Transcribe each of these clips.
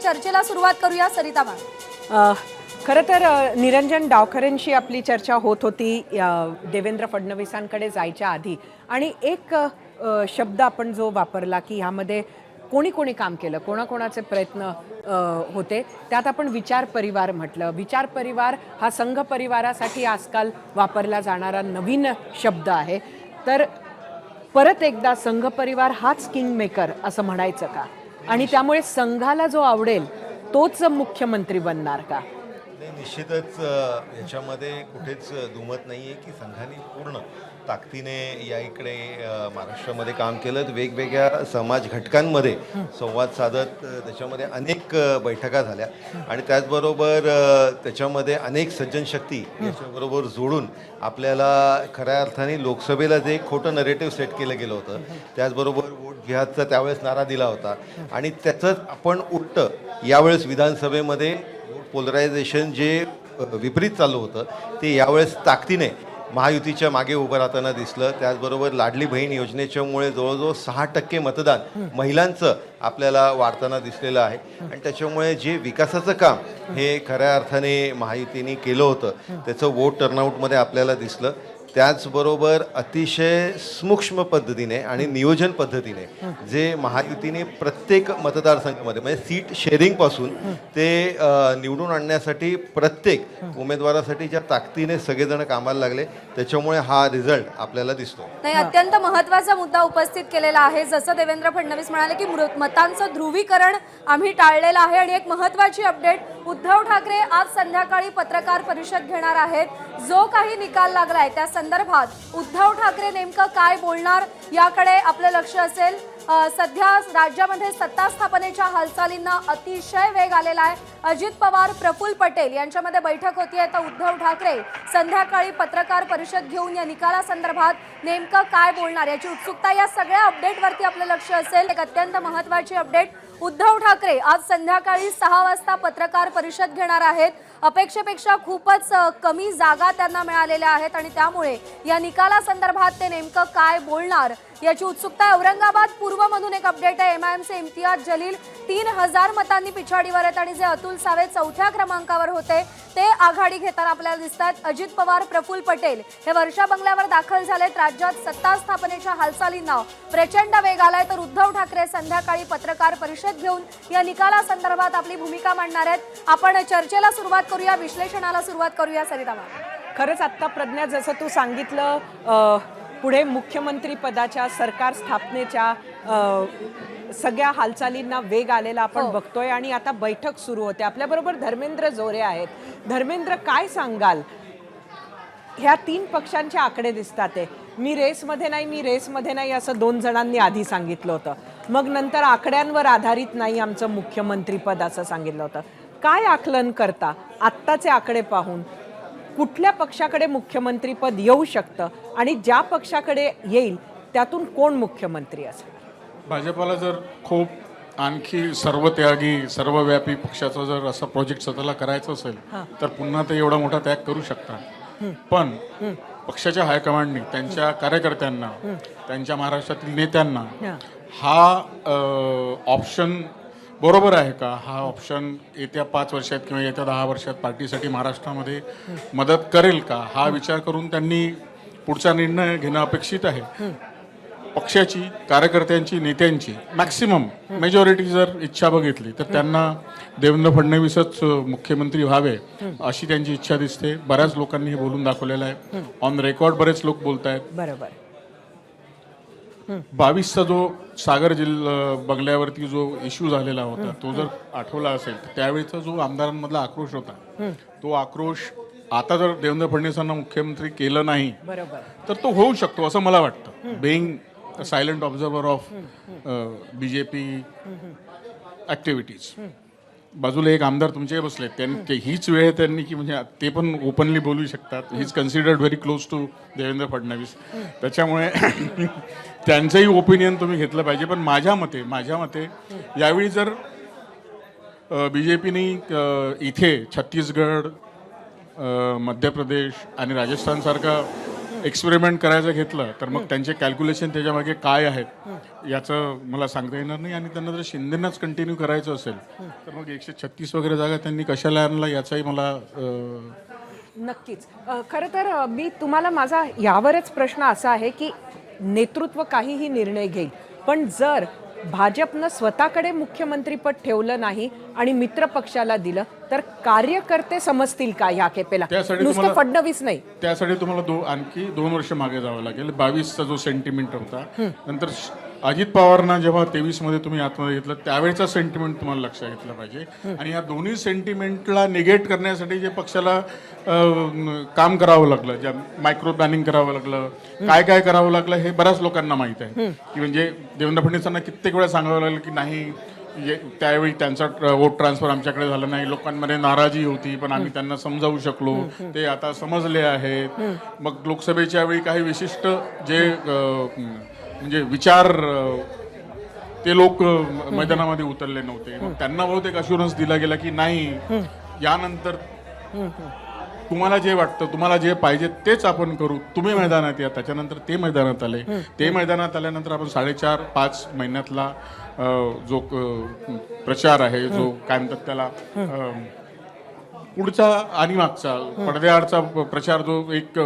चर्चेला सुरुवात करूया सरिता मॅम। खरं तर निरंजन डावखरेंशी आपली चर्चा होत होती देवेंद्र फडणवीसांकडे जायच्या आधी, आणि एक शब्द आपण जो वापरला की ह्यामध्ये कोणी कोणी काम केलं, कोणाकोणाचे प्रयत्न होते, त्यात आपण विचार परिवार म्हटलं। विचार परिवार हा संघ परिवारासाठी आजकाल वापरला जाणारा नवीन शब्द आहे। तर परत एकदा संघ परिवार हाच किंग मेकर असं म्हणायचं का, आणि त्यामुळे संघाला जो आवडेल तोच मुख्यमंत्री बनणार का? निश्चितच याच्यामध्ये कुठेच दुमत नाही आहे की संघाने पूर्ण ताकदीने या इकडे महाराष्ट्रामध्ये काम केलं। वेगवेगळ्या समाज घटकांमध्ये संवाद साधत त्याच्यामध्ये अनेक बैठका झाल्या, आणि त्याचबरोबर त्याच्यामध्ये अनेक सज्जन शक्ती याच्याबरोबर जोडून आपल्याला खऱ्या अर्थाने लोकसभेला जे खोटं नरेटिव्ह सेट केलं गेलं होतं, त्याचबरोबर वोट घ्यायचा त्यावेळेस नारा दिला होता, आणि त्याचंच आपण उलटं यावेळेस विधानसभेमध्ये पोलरायझेशन जे विपरीत चालू होतं ते यावेळेस ताकदीने महायुतीच्या मागे उभं राहताना दिसलं। त्याचबरोबर लाडली बहीण योजनेच्यामुळे जवळजवळ 6% मतदान महिलांचं आपल्याला वाढताना दिसलेलं आहे, आणि त्याच्यामुळे जे विकासाचं काम हे खऱ्या अर्थाने महायुतीने केलं होतं त्याचं वोट टर्नआउटमध्ये आपल्याला दिसलं। त्याचबरोबर अतिशय सूक्ष्म पद्धतीने आणि नियोजन पद्धतीने जे महायुतीने प्रत्येक मतदारसंघामध्ये म्हणजे सीट शेअरिंगपासून ते निवडून आणण्यासाठी प्रत्येक उमेदवारासाठी ज्या ताकदीने सगळेजण कामाला लागले, त्याच्यामुळे हा रिझल्ट आपल्याला दिसतो। नाही, अत्यंत महत्त्वाचा मुद्दा उपस्थित केलेला आहे। जसं देवेंद्र फडणवीस म्हणाले की मतांचं ध्रुवीकरण आम्ही टाळलेलं आहे, आणि एक महत्त्वाची अपडेट, उद्धव ठाकरे आज संध्याकाळी पत्रकार परिषद घेणार आहेत। जो काही निकाल लागलाय त्या संदर्भात उद्धव ठाकरे नेमकं काय बोलणार याकडे आपलं लक्ष असेल। सध्या राज्यामध्ये सत्ता स्थापनेच्या हालचालींना अतिशय वेग आलेला आहे। अजित पवार, प्रफुल्ल पटेल यांच्यामध्ये बैठक होतीये, तर उद्धव ठाकरे संध्याकाळी पत्रकार परिषद घेऊन या निकालासंदर्भात नेमकं काय बोलणार याची उत्सुकता, या सगळ्या अपडेटवरती आपलं लक्ष असेल। एक अत्यंत महत्त्वाची अपडेट, उद्धव ठाकरे आज संध्याकाळी 6 वाजता पत्रकार परिषद घेणार आहेत। अपेक्षेपेक्षा खूपच कमी जागा त्यांना मिळालेल्या आहेत, आणि त्यामुळे या निकालासंदर्भात ते नेमकं काय बोलणार याची उत्सुकता। औरंगाबाद पूर्वमधून एक अपडेट आहे, एमआयएमचे इम्तियाज जलील 3000 मतांनी पिछाडीवर आहेत, आणि जे अतुल सावे 4थ्या क्रमांकावर होते ते आघाडी घेताना आपल्याला दिसतात। अजित पवार, प्रफुल्ल पटेल हे वर्षा बंगल्यावर दाखल झालेत। राज्यात सत्ता स्थापनेच्या हालचालींना प्रचंड वेग आलाय, तर उद्धव ठाकरे संध्याकाळी पत्रकार परिषद घेऊन या निकालासंदर्भात आपली भूमिका मांडणार आहेत। आपण चर्चेला सुरुवात करूया, विश्लेषणाला सुरुवात करूया सरिता मॅम। खरंच आत्ता प्रज्ञा जसं तू सांगितलं, पुढे मुख्यमंत्री पदाच्या, सरकार स्थापनेच्या सगळ्या हालचालींना वेग आलेला आपण बघतोय, आणि आता बैठक सुरू होते। आपल्याबरोबर धर्मेंद्र जोरे आहेत। धर्मेंद्र, काय सांगाल? ह्या 3 पक्षांचे आकडे दिसतात आहे, मी रेसमध्ये नाही असं 2 जणांनी आधी सांगितलं होतं, मग नंतर आकड्यांवर आधारित नाही आमचं मुख्यमंत्री पद असं सांगितलं होतं। काय आकलन करता आत्ताचे आकडे पाहून, कुठल्या पक्षाकडे मुख्यमंत्री पद येऊ शकतं, आणि ज्या पक्षाकडे येईल त्यातून कोण मुख्यमंत्री असेल? भाजपला जर खूप आणखी सर्वत्यागी सर्वव्यापी पक्षाचा जर असा प्रोजेक्ट स्वतःला करायचा असेल तर पुन्हा ते एवढा मोठा त्याग करू शकतात, पण पक्षाच्या हायकमांडनी त्यांच्या कार्यकर्त्यांना, त्यांच्या महाराष्ट्रातील नेत्यांना हा ऑप्शन बरोबर आहे का, हा ऑप्शन येत्या 5 वर्षात किंवा येत्या 10 वर्षात पार्टीसाठी महाराष्ट्रामध्ये मदत करेल का, हा विचार करून त्यांनी पुढचा निर्णय घेणं अपेक्षित आहे। पक्षाची, कार्यकर्त्यांची, नेत्यांची मॅक्सिमम मेजॉरिटी जर इच्छा बघितली तर त्यांना देवेंद्र फडणवीसच मुख्यमंत्री व्हावे अशी त्यांची इच्छा दिसते। बऱ्याच लोकांनी हे बोलून दाखवलेलं आहे, ऑन रेकॉर्ड बरेच लोक बोलत आहेत। बरोबर, 22चा जो सागर बंगल्यावरती जो इश्यू झालेला होता तो जर आठवला असेल तर त्यावेळेचा जो आमदारांमधला आक्रोश होता, तो आक्रोश आता जर देवेंद्र फडणवीसांना मुख्यमंत्री केलं नाही तर तो होऊ शकतो असं मला वाटतं। Being silent observer of BJP activities, बाजूला एक आमदार तुमचे बसले, त्यांनी हीच वेळ त्यांनी की म्हणजे ते पण ओपनली बोलू शकतात, he is considered very close to Devendra Fadnavis, त्याच्यामुळे त्यांचंही ओपिनियन तुम्ही घेतलं पाहिजे। पण माझ्या मते यावेळी जर बीजेपीने इथे छत्तीसगड, मध्य प्रदेश आणि राजस्थानसारखा एक्सपेरिमेंट करायचं घेतलं तर मग त्यांचे कॅल्क्युलेशन त्याच्यामागे काय आहेत याचं मला सांगता येणार नाही. आणि त्यांना जर शिंदेनाच कंटिन्यू करायचं असेल तर मग 136 वगैरे जागा त्यांनी कशाला आणला याचाही मला नक्कीच. खरं तर मी तुम्हाला माझा यावरच प्रश्न असा आहे की नेतृत्व काहीही निर्णय घेईल, पण जर भाजपनं स्वतःकडे मुख्यमंत्रीपद ठेवलं नाही आणि मित्र पक्षाला दिलं तर कार्यकर्ते समजतील का ह्या खेपेला? त्यासाठी नुसतं तुम्हाला- फडणवीस नाही. त्यासाठी तुम्हाला आणखी 2 वर्ष मागे जावं लागेल. 22चा जो सेंटिमेंट होता, नंतर अजित पवारांना जेव्हा 23मध्ये तुम्ही आतमध्ये घेतलं त्यावेळेचा सेंटिमेंट तुम्हाला लक्षात घेतलं पाहिजे. आणि या दोन्ही सेंटिमेंटला निगेट करण्यासाठी जे पक्षाला काम करावं लागलं, ज्या मायक्रो प्लॅनिंग करावं लागलं, काय काय करावं लागलं हे बऱ्याच लोकांना माहीत आहे. की म्हणजे देवेंद्र फडणवीसांना कित्येक वेळा सांगावं लागलं की नाही, त्यावेळी त्यांचा वोट ट्रान्सफर आमच्याकडे झाला नाही, लोकांमध्ये नाराजी होती, पण आम्ही त्यांना समजावू शकलो, ते आता समजले आहेत. मग लोकसभेच्या वेळी काही विशिष्ट जे म्हणजे विचार ते लोक मैदानामध्ये उतरले नव्हते, मग त्यांना बहुतेक अश्युरन्स दिला गेला की नाही, यानंतर तुम्हाला जे वाटतं, तुम्हाला जे पाहिजे तेच आपण करू, तुम्ही मैदानात या. त्याच्यानंतर ते मैदानात आले. ते मैदानात आल्यानंतर आपण 4.5-5 महिन्यातला जो प्रचार आहे, जो काय म्हणतात त्याला पुढचा आणि मागचा पडद्याआडचा प्रचार, जो एक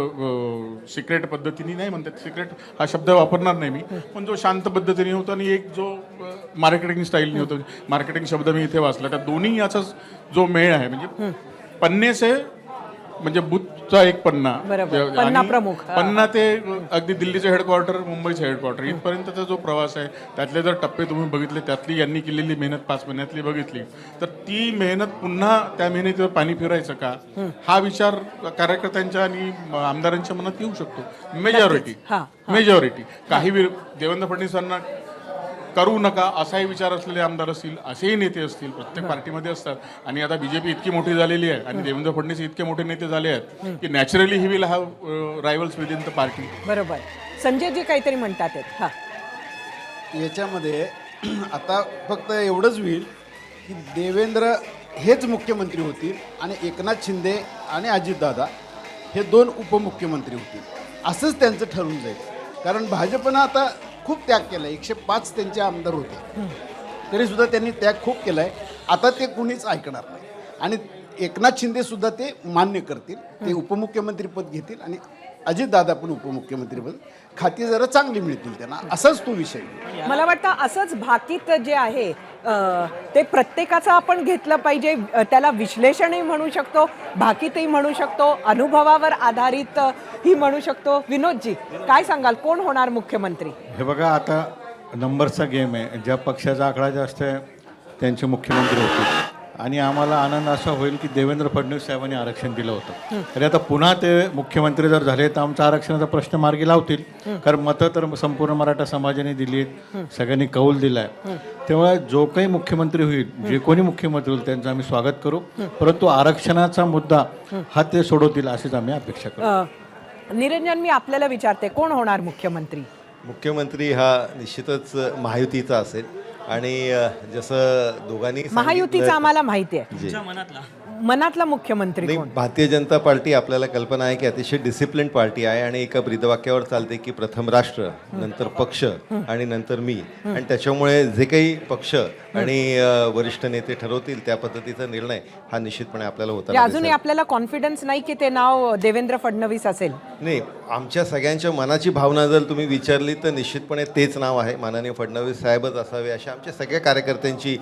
सिक्रेट पद्धतीने, नाही म्हणतात सिक्रेट हा शब्द वापरणार नाही मी, पण जो शांत पद्धतीने होता आणि एक जो मार्केटिंग स्टाईलने होतं, मार्केटिंग शब्द मी इथे वाचला, त्या दोन्ही याचा जो मेळ आहे, म्हणजे पन्ने से म्हणजे बुथचा एक पन्ना, पन्ना प्रमुख, पन्ना ते अगदी दिल्लीचं हेडक्वार्टर, मुंबईचं हेडक्वार्टर इथपर्यंतचा जो प्रवास आहे, त्यातले जर टप्पे तुम्ही बघितले, त्यातली यांनी केलेली मेहनत 5 महिन्यातली बघितली, तर ती मेहनत पुन्हा त्या मेहनतीवर पाणी फिरायचं का, हा विचार कार्यकर्त्यांच्या आणि आमदारांच्या मनात येऊ शकतो. मेजॉरिटी काही देवेंद्र फडणवीसांना करू नका असाही विचार असलेले आमदार असतील, असेही नेते असतील, प्रत्येक पार्टीमध्ये असतात. आणि आता बीजेपी इतकी मोठी झालेली आहे आणि देवेंद्र फडणवीस इतके मोठे नेते झाले आहेत की naturally he will have rivals within the party. बरोबर. संजयजी काहीतरी म्हणतात. हा, याच्यामध्ये आता फक्त एवढंच होईल की देवेंद्र हेच मुख्यमंत्री होतील आणि एकनाथ शिंदे आणि अजितदादा हे 2 उपमुख्यमंत्री होतील, असंच त्यांचं ठरवून जाईल. कारण भाजपनं आता खूप त्याग केला. 105 त्यांचे आमदार होते, तरीसुद्धा त्यांनी त्याग खूप केला आहे. आता ते कुणीच ऐकणार नाही आणि एकनाथ शिंदेसुद्धा ते मान्य करतील, ते उपमुख्यमंत्रीपद घेतील आणि अजितदादा पण उपमुख्यमंत्रीपद, खाती जरा चांगली मिळतील त्यांना, असाच तो विषय. मला वाटतं असंच भाकीत जे आहे ते प्रत्येकाचं आपण घेतलं पाहिजे. त्याला विश्लेषणही म्हणू शकतो, भाकीतही म्हणू शकतो, अनुभवावर आधारित ही म्हणू शकतो. विनोदजी काय सांगाल, कोण होणार मुख्यमंत्री? हे बघा, आता नंबरचा गेम आहे. ज्या पक्षाचा आकडा जास्त आहे त्यांचे मुख्यमंत्री होतील. आणि आम्हाला आनंद असा होईल की देवेंद्र फडणवीस साहेबांनी आरक्षण दिलं होतं, तरी आता पुन्हा ते मुख्यमंत्री जर झाले तर आमचा आरक्षणाचा प्रश्न मार्गी लावतील. कारण मतं तर संपूर्ण मराठा समाजाने दिली आहेत, सगळ्यांनी कौल दिला आहे. तेव्हा जो काही मुख्यमंत्री होईल, जे कोणी मुख्यमंत्री होईल त्यांचं आम्ही स्वागत करू, परंतु आरक्षणाचा मुद्दा हा ते सोडवतील अशीच आम्ही अपेक्षा करू. निरंजन, मी आपल्याला विचारते, कोण होणार मुख्यमंत्री? मुख्यमंत्री हा निश्चितच महायुतीचा असेल. आणि जसं दोघांनी महायुतीचा आम्हाला माहिती आहे, मनातला मुख्यमंत्री नाही, कोण? भारतीय जनता पार्टी आपल्याला कल्पना आहे की अतिशय डिसिप्लिन पार्टी आहे आणि एका ब्रीदवाक्यावर चालते की प्रथम राष्ट्र, नंतर पक्ष आणि नंतर मी. आणि त्याच्यामुळे जे काही पक्ष आणि वरिष्ठ नेते ठरवतील त्या पद्धतीचा निर्णय हा निश्चितपणे आपल्याला होता. अजूनही आपल्याला कॉन्फिडन्स नाही की ते नाव देवेंद्र फडणवीस असेल? नाही, आमच्या सगळ्यांच्या मनाची भावना जर तुम्ही विचारली तर निश्चितपणे तेच नाव आहे, माननीय फडणवीस साहेबच असावे अशा आमच्या सगळ्या कार्यकर्त्यांची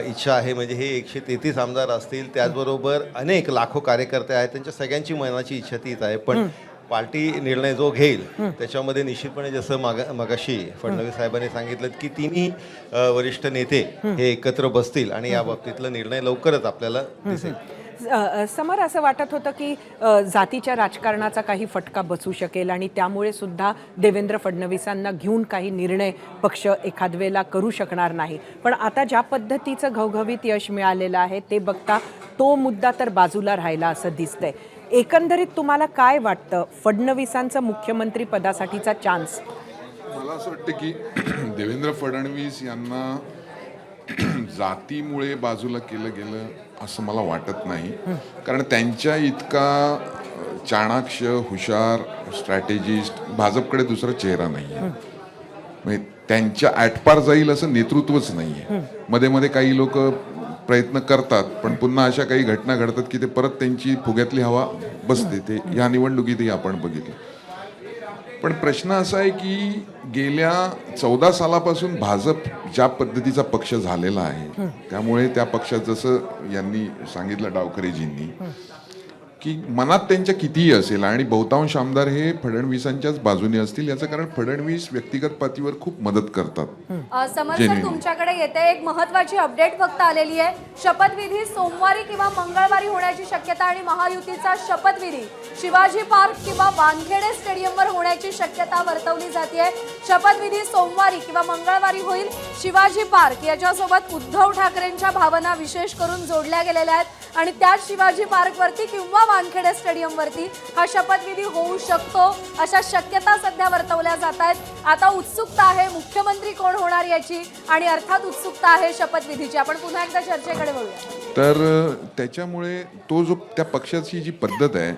इच्छा आहे. म्हणजे हे 133 आमदार असतील, त्याचबरोबर अनेक लाखो कार्यकर्ते आहेत, त्यांच्या सगळ्यांची मनाची इच्छा तीच आहे. पण पार्टी निर्णय जो घेईल त्याच्यामध्ये निश्चितपणे जसं मगाशी फडणवीस साहेबांनी सांगितलं की तिन्ही वरिष्ठ नेते हे एकत्र बसतील आणि या बाबतीतला निर्णय लवकरच आपल्याला दिसेल. समर, असं वाटत होतं की जातीच्या राजकारणाचा काही फटका बसू शकेल आणि त्यामुळे सुद्धा देवेंद्र फडणवीसांना घेऊन काही निर्णय पक्ष एखाद वेळेला करू शकणार नाही. पण आता ज्या पद्धतीचं घवघवीत यश मिळालेलं आहे ते बघता तो मुद्दा तर बाजूला राहिला असं दिसतंय. एकंदरीत तुम्हाला काय वाटतं, फडणवीसांचं मुख्यमंत्री पदासाठीचा चान्स? मला असं वाटतं की देवेंद्र फडणवीस यांना जातीमुळे बाजूला केलं गेलं असं मला वाटत नाही. कारण त्यांच्या इतका चाणाक्ष हुशार स्ट्रॅटेजिस्ट भाजपकडे दुसरा चेहरा नाही आहे. म्हणजे त्यांच्या आटपार जाईल असं नेतृत्वच नाही आहे. मध्ये मध्ये काही लोक प्रयत्न करतात, पण पुन्हा अशा काही घटना घडतात की ते परत त्यांची फुग्यातली हवा बसते. ते ह्या निवडणुकीतही आपण बघितलं. पण प्रश्न असा आहे की गेल्या 14 सालापासून भाजप ज्या पद्धतीचा पक्ष झालेला आहे, त्यामुळे त्या पक्षात जसं यांनी सांगितलं डावखरेजींनी की मनात त्यांच्या कितीही असेल आणि बहुतांश आमदार हे फडणवीसांच्याच बाजूने असतील, याचं कारण फडणवीस व्यक्तिगत पातळीवर खूप मदत करतात. समर सर, Genuine. तुमच्याकडे येते एक महत्वाची अपडेट फक्त आलेली आहे. शपथविधी सोमवारी किंवा मंगळवारी होण्याची शक्यता आणि महायुतीचा शपथविधी शिवाजी पार्क किंवा वानखेडे स्टेडियमवर होण्याची शक्यता वर्तवली जाते. शपथविधी सोमवारी किंवा मंगळवारी होईल. शिवाजी पार्क याच्यासोबत उद्धव ठाकरेंच्या भावना विशेष करून जोडल्या गेलेल्या आहेत आणि त्याच शिवाजी पार्क वरती किंवा वानखेडे स्टेडियम वरती हा शपथविधी होऊ शकतो अशा शक्यता सध्या वर्तवल्या जात आहेत. आता उत्सुकता आहे मुख्यमंत्री कोण होणार याची आणि अर्थात उत्सुकता आहे शपथविधीची. आपण पुन्हा एकदा चर्चेकडे वळूया. तर त्याच्यामुळे तो जो त्या पक्षाची जी पद्धत आहे,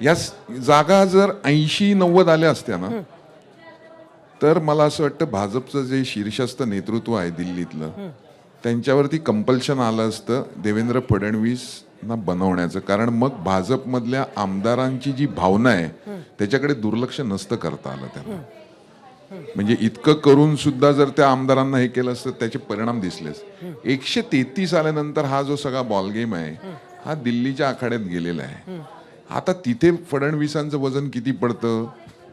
या जागा जर 80-90 आल्या असत्या ना, तर मला असं वाटतं भाजपचं जे शीर्षस्थ नेतृत्व आहे दिल्लीतलं, त्यांच्यावरती कंपल्शन आलं असतं देवेंद्र फडणवीसना बनवण्याचं. कारण मग भाजपमधल्या आमदारांची जी भावना आहे त्याच्याकडे दुर्लक्ष नसतं करता आलं त्यांना. म्हणजे इतकं करून सुद्धा जर त्या आमदारांना हे केलं असतं त्याचे परिणाम दिसलेच. 133 आल्यानंतर हा जो सगळा बॉल गेम आहे हा दिल्लीच्या आखाड्यात गेलेला आहे. आता तिथे फडणवीसांचं वजन किती पडतं,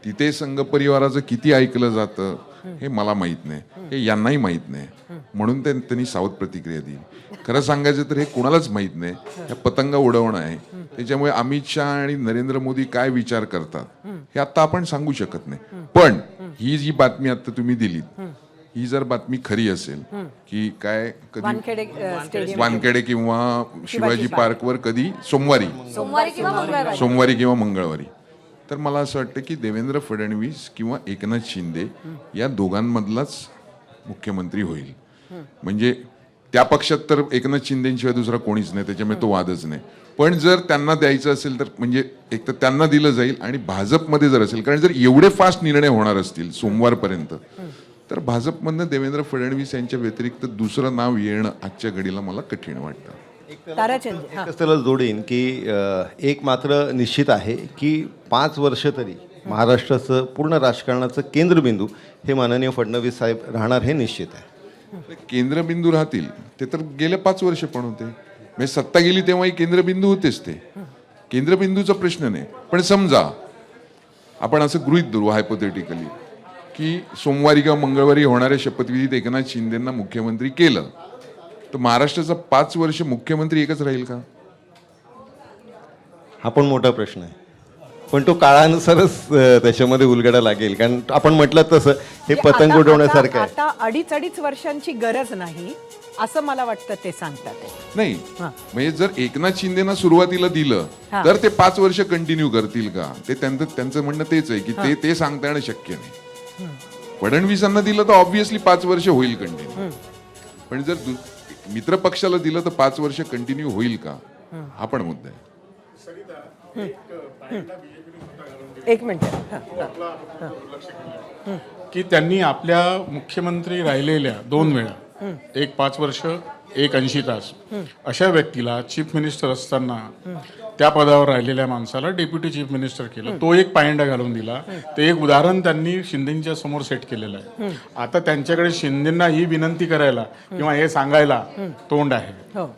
तिथे संघ परिवाराचं किती ऐकलं जातं हे मला माहित नाही, हे यांनाही माहित नाही. म्हणून त्यांनी सावध प्रतिक्रिया दिली. खरं सांगायचं तर हे कोणालाच माहित नाही, ह्या पतंग उडवणं आहे. त्याच्यामुळे अमित शहा आणि नरेंद्र मोदी काय विचार करतात हे आता आपण सांगू शकत नाही. पण ही जी बातमी आता तुम्ही दिलीत, ही जर बातमी खरी असेल की काय कधी वानखेडे स्टेडियम वानखेडे किंवा शिवाजी पार्कवर कधी सोमवारी किंवा मंगळवारी, तर मला असं वाटतं की देवेंद्र फडणवीस किंवा एकनाथ शिंदे या दोघांमधलाच मुख्यमंत्री होईल. म्हणजे त्या पक्षात तर एकनाथ शिंदेशिवाय दुसरा कोणीच नाही, त्याच्यामुळे तो वादच नाही. पण जर त्यांना द्यायचं असेल तर म्हणजे एक तर त्यांना दिलं जाईल आणि भाजपमध्ये जर असेल, कारण जर एवढे फास्ट निर्णय होणार असतील सोमवारपर्यंत, तर भाजपमधनं देवेंद्र फडणवीस यांच्या व्यतिरिक्त दुसरं नाव येणं आजच्या घडीला मला कठीण वाटतं. ताराचंद एकच त्याला जोडीन की एक मात्र निश्चित आहे की 5 वर्ष तरी महाराष्ट्राचं पूर्ण राजकारणाचं केंद्रबिंदू हे माननीय फडणवीस साहेब राहणार हे निश्चित आहे. केंद्रबिंदू राहतील ते तर गेल्या 5 वर्ष पण होते. म्हणजे सत्ता गेली तेव्हाही केंद्रबिंदू होतेच ते. केंद्रबिंदूचा प्रश्न नाही. पण समजा आपण असं गृहीत धरू हायपोथेटिकली की सोमवारी किंवा मंगळवारी होणाऱ्या शपथविधीत एकनाथ शिंदेंना मुख्यमंत्री केलं, तर महाराष्ट्राचा 5 वर्ष मुख्यमंत्री एकच राहील का? हा पण मोठा प्रश्न आहे. पण तो काळानुसारच त्याच्यामध्ये उलगडा लागेल. कारण आपण म्हटलं तसं हे पतंग उडवण्यासारखं आहे. आता अडीच वर्षांची गरज नाही असं मला वाटतं ते सांगतात ते. नाही, म्हणजे जर एकनाथ शिंदेना सुरुवातीला दिलं तर ते 5 वर्ष कंटिन्यू करतील का? ते त्यांचं म्हणणं तेच आहे की ते सांगता येणं शक्य नाही. फडणवीसांना दिलं तर ऑब्व्हियसली 5 वर्ष होईल कंटिन्यू. पण जर मित्र पक्षाला दिलं तर 5 वर्ष कंटिन्यू होईल का, हा पण मुद्दा आहे. एक मिनिट. की त्यांनी आपल्या मुख्यमंत्री राहिलेल्या 2 वेळा, एक 5 वर्ष, एक 80 तास, अशा व्यक्तीला चीफ मिनिस्टर असताना त्या पदावर राहिलेल्या माणसाला डेप्युटी चीफ मिनिस्टर केलं. तो एक पायंडा घालून दिला. ते एक उदाहरण त्यांनी शिंदेच्या समोर सेट केलेलं आहे. आता त्यांच्याकडे शिंदेना ही विनंती करायला किंवा हे सांगायला तोंड आहे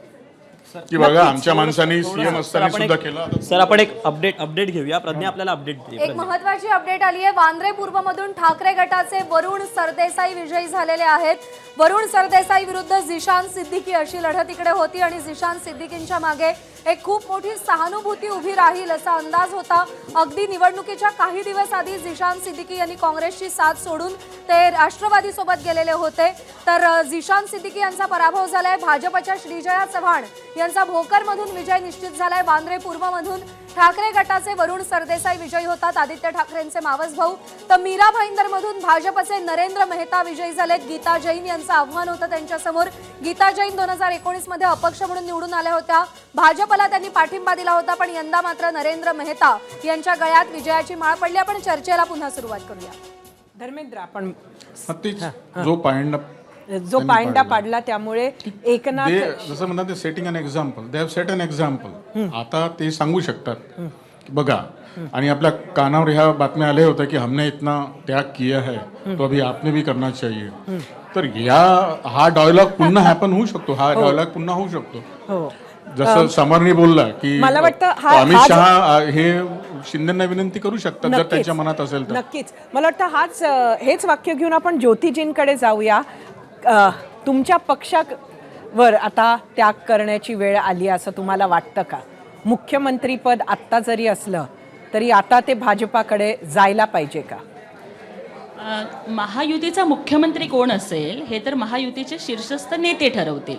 की बघा आमच्या माणसांनी सीएम असताना सुद्धा केलं. सर आपण एक अपडेट घेऊया. प्रज्ञा आपल्याला अपडेट दे. एक महत्वाची अपडेट आली आहे. वांद्रे पूर्व मधून ठाकरे गटाचे वरुण सरदेसाई विजयी झालेले आहेत. वरुण सरदेसाई विरुद्ध झिशान सिद्दीकी अशी लढत इकडे होती आणि झिशान सिद्दीकींच्या मागे एक खूप मोठी सहानुभूती उभी राहील असा अंदाज होता. अगदी निवडणुकीच्या काही दिवस आधी झिशान सिद्दीकी यांनी काँग्रेसची साथ सोडून ते राष्ट्रवादी सोबत गेलेले होते. तर झिशान सिद्दीकी यांचा पराभव झालाय. भाजपच्या श्रीजया चव्हाण यांचा भोकरमधून विजय निश्चित झालाय. वांद्रे पूर्वमधून ठाकरे गटाचे वरुण सरदेसाई विजयी होतात. आदित्य ठाकरेंचे मावस भाऊ तर मीरा भाईंदरमधून भाजपचे नरेंद्र मेहता विजयी झालेत. गीता जैन यांचं आव्हान होतं त्यांच्यासमोर. गीता जैन 2019 मध्ये अपक्ष म्हणून निवडून आल्या होत्या. भाजपला त्यांनी पाठिंबा दिला होता, पण यंदा मात्र नरेंद्र मेहता यांच्या गळ्यात विजयाची माळ पडली. आपण चर्चेला पुन्हा सुरुवात करूया. धर्मेंद्र, आपण तीच जो पायंडा जो पायंडा पाडला त्यामुळे एकनाथ जसं म्हणतात ते setting an example, they have set an example. आता ते सांगू शकतात की बघा, आणि आपल्या कानावर ह्या बातम्या आल्या होत्या की हमने इतना त्याग किया है तो अभी आपने भी करना चाहिए. तर हा डायलॉग पुन्हा हॅपन होऊ शकतो, हा डायलॉग पुन्हा होऊ शकतो. हो, जसं समरनी बोलला की मला वाटतं अमित शहा हे शिंदेना विनंती करू शकतात जर त्यांच्या मनात असेल तर. नक्कीच मला वाटतं हेच वाक्य घेऊन आपण ज्योतिजींकडे जाऊया. तुमच्या पक्षावर आता त्याग करण्याची वेळ आली असं तुम्हाला वाटतं का? मुख्यमंत्रीपद आत्ता जरी असलं तरी आता ते भाजपाकडे जायला पाहिजे का? महायुतीचा मुख्यमंत्री कोण असेल हे तर महायुतीचे शीर्षस्थ नेते ठरवतील.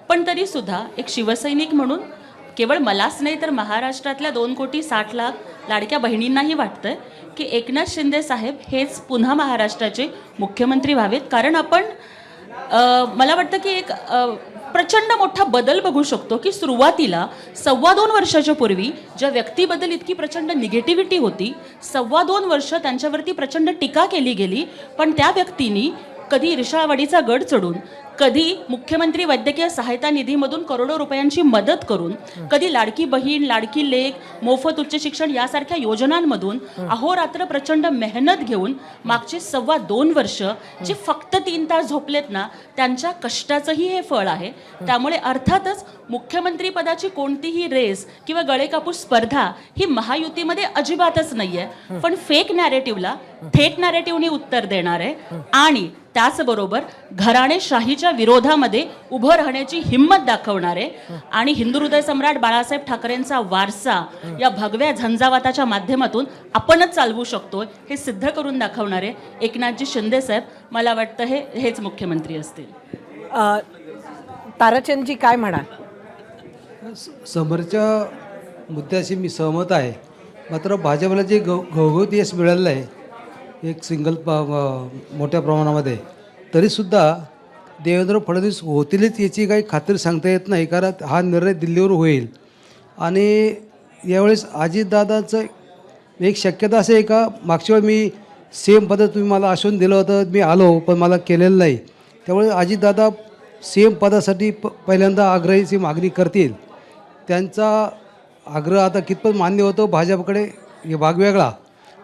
पण तरी सुद्धा एक शिवसैनिक म्हणून केवळ मलाच नाही तर महाराष्ट्रातल्या 2,60,00,000 लाडक्या बहिणींनाही वाटतंय की एकनाथ शिंदे साहेब हेच पुन्हा महाराष्ट्राचे मुख्यमंत्री व्हावेत. कारण आपण मला वाटतं की एक प्रचंड मोठा बदल बघू शकतो की सुरुवातीला 2.25 वर्षाच्या पूर्वी ज्या व्यक्तीबद्दल इतकी प्रचंड निगेटिव्हिटी होती, 2.25 वर्ष त्यांच्यावरती प्रचंड टीका केली गेली, पण त्या व्यक्तींनी कधी इर्षावाडीचा गड चढून, कधी मुख्यमंत्री वैद्यकीय सहायता निधीमधून करोडो रुपयांची मदत करून, कधी लाडकी बहीण, लाडकी लेक, मोफत उच्च शिक्षण यासारख्या योजनांमधून अहोरात्र प्रचंड मेहनत घेऊन मागची 2.25 वर्ष जे फक्त 3 तास झोपलेत ना, त्यांच्या कष्टाचंही हे फळ आहे. त्यामुळे अर्थातच मुख्यमंत्री पदाची कोणतीही रेस किंवा गळेकापूस स्पर्धा ही महायुतीमध्ये अजिबातच नाहीये. पण फेक नॅरेटिव्हला थेट नॅरेटिव्हनी उत्तर देणार आहे आणि त्याचबरोबर घराणेशाहीच्या विरोधामध्ये उभं राहण्याची हिंमत दाखवणारे आणि हिंदू हृदय सम्राट बाळासाहेब ठाकरेंचा वारसा या भगव्या झंझावाताच्या माध्यमातून आपणच चालवू शकतो हे सिद्ध करून दाखवणारे एकनाथजी शिंदे साहेब मला वाटतं हेच मुख्यमंत्री असतील. ताराचंदजी काय म्हणाल? समोरच्या मुद्द्याशी मी सहमत आहे. मात्र भाजपला जे घवघवीत यश मिळालेलं आहे एक मोठ्या प्रमाणामध्ये, तरीसुद्धा देवेंद्र फडणवीस होतीलच याची काही खात्री सांगता येत नाही. कारण हा निर्णय दिल्लीवर होईल आणि यावेळेस अजितदादांचं एक शक्यता असे आहे का मागच्या वेळी मी सीएम पद तुम्ही मला आश्वासन दिलं होतं, मी आलो पण मला केलेलं नाही. त्यामुळे अजितदादा सीएम पदासाठी पहिल्यांदा आग्रहीची मागणी करतील. त्यांचा आग्रह आता कितपत मान्य होतो भाजपकडे हे भाग वेगळा,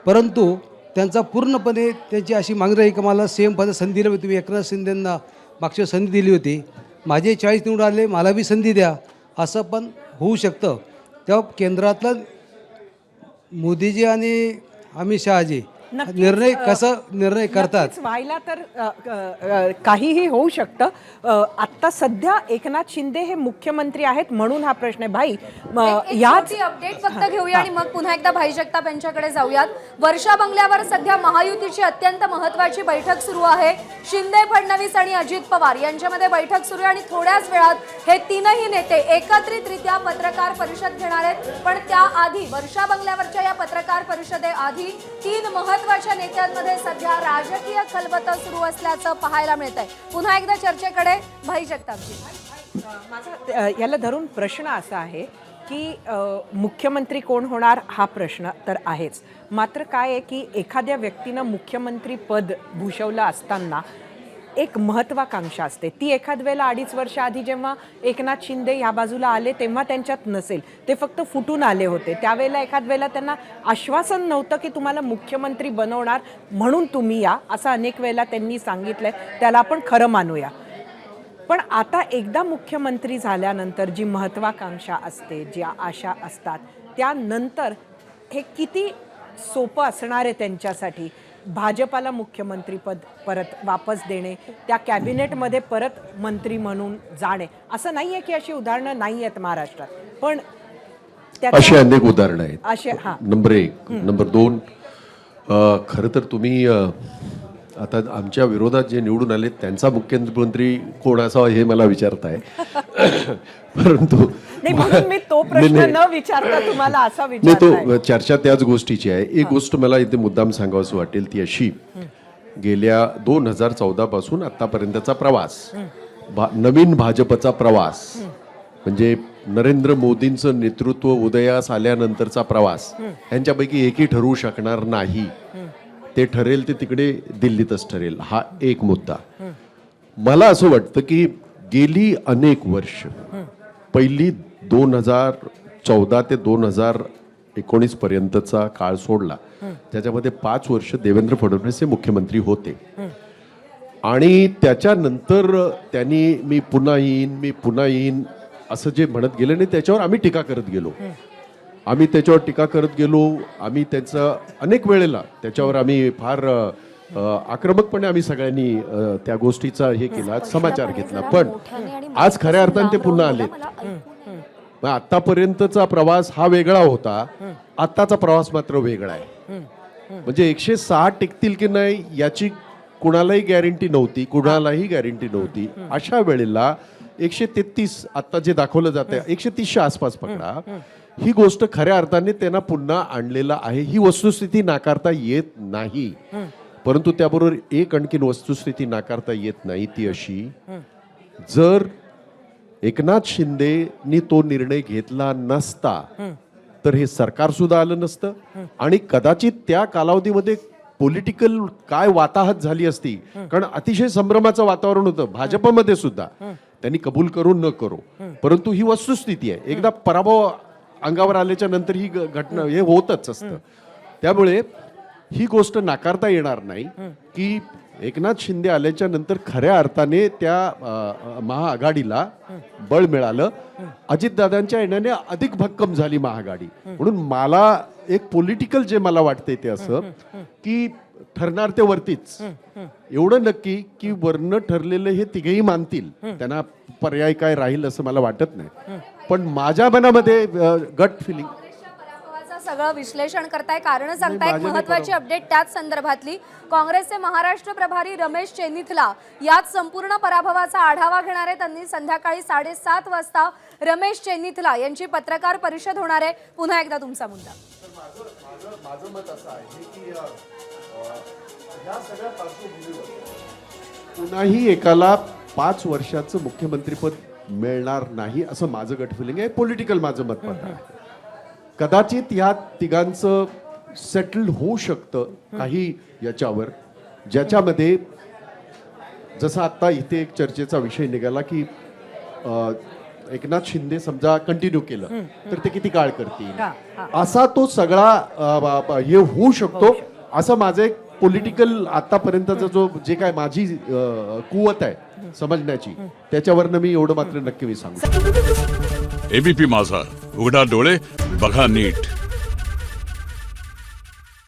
परंतु त्यांचा पूर्णपणे त्यांची अशी मागणी राहील की मला सीएम पद संधी दिली होती. तुम्ही एकनाथ शिंदेंना मागच्या संधी दिली होती, माझे 40 निवडून आले, मला बी संधी द्या, असं पण होऊ शकतं. तेव्हा केंद्रातलं मोदीजी आणि अमित शहाजी निर्णय करतात व्हायला तर काहीही होऊ शकतं. आत्ता सध्या एकनाथ शिंदे हे मुख्यमंत्री आहेत म्हणून हा प्रश्न आहे. भाई याची अपडेट फक्त घेऊया आणि मग पुन्हा एकदा भाई जगताप यांच्याकडे जाऊयात. वर्षा बंगल्यावर सध्या महायुतीची अत्यंत महत्त्वाची बैठक सुरू आहे. शिंदे, फडणवीस आणि अजित पवार यांच्यामध्ये बैठक सुरू आहे आणि थोड्याच वेळात हे तीनही नेते एकत्रितरित्या पत्रकार परिषद घेणार आहेत. पण त्याआधी वर्षा बंगल्यावरच्या या पत्रकार परिषदेआधी 3 महत्त्वाच्या नेत्यांमध्ये सध्या राजकीय खलबतं सुरू असल्याचं पाहायला मिळत आहे. पुन्हा एकदा चर्चेकडे भाई जगतापजी. माझा याला धरून प्रश्न असा आहे की मुख्यमंत्री कोण होणार हा प्रश्न तर आहेच. मात्र काय आहे की एखाद्या व्यक्तीनं मुख्यमंत्री पद भूषवलं असताना एक महत्त्वाकांक्षा असते. ती एखाद वेळेला 2.5 वर्ष आधी जेव्हा एकनाथ शिंदे ह्या बाजूला आले तेव्हा त्यांच्यात नसेल, ते फक्त फुटून आले होते. त्यावेळेला एखाद वेळेला त्यांना आश्वासन नव्हतं की तुम्हाला मुख्यमंत्री बनवणार म्हणून तुम्ही या, असं अनेक वेळेला त्यांनी सांगितलंय. त्याला आपण खरं मानूया. पण आता एकदा मुख्यमंत्री झाल्यानंतर जी महत्त्वाकांक्षा असते, ज्या आशा असतात, त्यानंतर हे किती सोपं असणार आहे त्यांच्यासाठी भाजपाला मुख्यमंत्रीपद परत वापस देणे, त्या कॅबिनेटमध्ये परत मंत्री म्हणून जाणे. असं नाही आहे की अशी उदाहरणं नाही आहेत महाराष्ट्रात, पण अशी अनेक उदाहरणं आहेत. असे हां. नंबर 1. नंबर 2, खरं तर तुम्ही आता आमच्या विरोधात जे निवडून आले त्यांचा मुख्यमंत्री कोण असावा हे मला विचारताय. परंतु नाही म्हणून मी तो प्रश्न नाही, न विचारता तुम्हाला असा नाही विचारलाय. तो चर्चा त्याच गोष्टीची आहे. एक गोष्ट मला इथे मुद्दाम सांगावंसं वाटेल ती अशी, गेल्या 2014 पासून आतापर्यंतचा प्रवास, नवीन भाजपचा प्रवास, म्हणजे नरेंद्र मोदींचं नेतृत्व उदयास आल्यानंतरचा प्रवास, यांच्यापैकी एकही ठरवू शकणार नाही. ते ठरेल ते तिकडे दिल्लीतच ठरेल. हा एक मुद्दा. मला असं वाटतं की गेली अनेक वर्ष, पहिली 2014 ते 2019 पर्यंतचा काळ सोडला, त्याच्यामध्ये 5 वर्ष देवेंद्र फडणवीस हे मुख्यमंत्री होते. आणि त्याच्यानंतर त्यांनी मी पुन्हा येईन असं जे म्हणत गेले नाही, त्याच्यावर आम्ही टीका करत गेलो. आम्ही त्याचं अनेक वेळेला त्याच्यावर आम्ही फार आक्रमकपणे आम्ही सगळ्यांनी त्या गोष्टीचा हे केला, समाचार घेतला. पण आज खऱ्या अर्थाने ते पुन्हा आलेत. आतापर्यंतचा प्रवास हा वेगळा होता, आत्ताचा प्रवास मात्र वेगळा आहे. म्हणजे 106 टिकतील की नाही याची कुणालाही गॅरंटी नव्हती. अशा वेळेला 133 आता जे दाखवलं जात आहे, 130च्या आसपास पकडा, ही गोष्ट खऱ्या अर्थाने त्यांना पुन्हा आणलेला आहे. ही वस्तुस्थिती नाकारता येत नाही. परंतु त्याबरोबर एक आणखीन वस्तुस्थिती नाकारता येत नाही, ती अशी, जर एकनाथ शिंदेनी तो निर्णय घेतला नसता तर हे सरकार सुद्धा आलं नसतं. आणि कदाचित त्या कालावधीमध्ये पॉलिटिकल काय वाताहत झाली असती, कारण अतिशय संभ्रमाचं वातावरण होतं भाजपमध्ये सुद्धा, त्यांनी कबूल करू न करू. परंतु ही वस्तुस्थिती आहे. एकदा पराभव अंगावर आल्याच्या नंतर ही घटना हे होतच असतं. त्यामुळे ही गोष्ट नाकारता येणार नाही की एकनाथ शिंदे आल्याच्या नंतर खऱ्या अर्थाने त्या महाआघाडीला बळ मिळालं. अजितदादांच्या येण्याने अधिक भक्कम झाली महाआघाडी. म्हणून मला एक पॉलिटिकल जे मला वाटतंय ते असं की ठरणार ते वरतीच. एवढं नक्की की वरनं ठरलेलं हे तिघेही मानतील, त्यांना पर्याय काय राहील असं मला वाटत नाही. पण माझ्या मनामध्ये गट फिलिंग, सगळं विश्लेषण करताय, कारण सांगताय. महत्वाची अपडेट त्याच संदर्भातली, काँग्रेसचे महाराष्ट्र प्रभारी रमेश चेन्निथला याच संपूर्ण पराभवाचा आढावा घेणार आहे. त्यांनी संध्याकाळी 7:30 वाजता रमेश चेन्निथला यांची पत्रकार परिषद होणार आहे. पुन्हा एकदा तुमचा मुद्दा. माझं मत असं आहे की या सगळ्या पार्श्वभूमीवर पुन्हाही एकाला 5 वर्षाचं मुख्यमंत्रीपद मिळणार नाही असं माझं गट फिलिंग आहे. पॉलिटिकल माझं मत आहे. कदाचित या तिघांचं सेटल होऊ शकतं काही याच्यावर, ज्याच्यामध्ये जसं आता इथे एक चर्चेचा विषय निघाला की एकनाथ शिंदे समजा कंटिन्यू केलं तर ते किती काळ करतील, असा तो सगळा हे होऊ शकतो असं माझं एक पॉलिटिकल आतापर्यंतचा जो जे काय माझी कुवत आहे समजण्याची, त्याच्यावरनं मी एवढं मात्र नक्की मी सांगू. एबीपी माझा, उघडा डोळे बघा नीट.